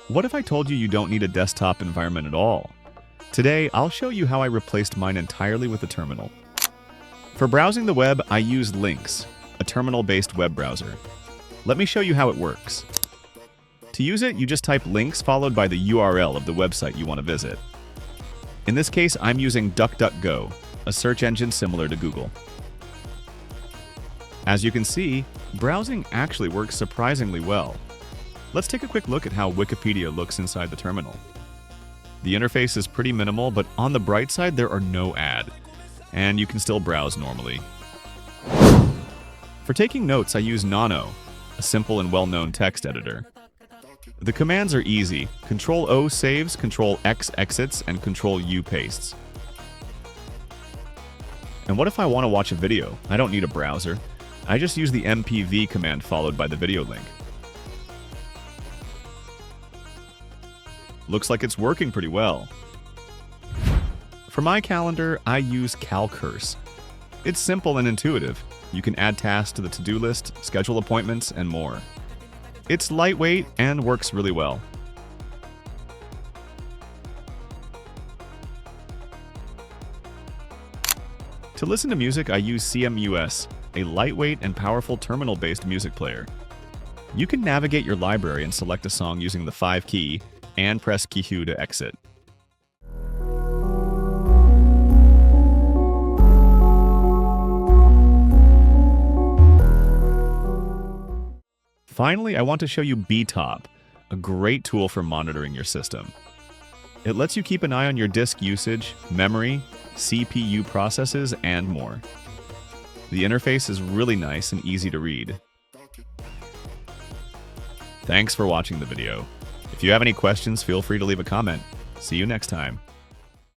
What if I told you you don't need a desktop environment at all? Today, I'll show you how I replaced mine entirely with a terminal. For browsing the web, I use Lynx, a terminal-based web browser. Let me show you how it works. To use it, you just type Lynx followed by the URL of the website you want to visit. In this case, I'm using DuckDuckGo, a search engine similar to Google. As you can see, browsing actually works surprisingly well. Let's take a quick look at how Wikipedia looks inside the terminal. The interface is pretty minimal, but on the bright side, there are no ads, and you can still browse normally. For taking notes, I use Nano, a simple and well-known text editor. The commands are easy. Control-O saves, Control-X exits, and Control-U pastes. And what if I want to watch a video? I don't need a browser. I just use the MPV command followed by the video link. Looks like it's working pretty well. For my calendar, I use Calcurse. It's simple and intuitive. You can add tasks to the to-do list, schedule appointments, and more. It's lightweight and works really well. To listen to music, I use Cmus, a lightweight and powerful terminal-based music player. You can navigate your library and select a song using the 5 key and press Q to exit. Finally, I want to show you Btop, a great tool for monitoring your system. It lets you keep an eye on your disk usage, memory, CPU processes, and more. The interface is really nice and easy to read. Thanks for watching the video. If you have any questions, feel free to leave a comment. See you next time.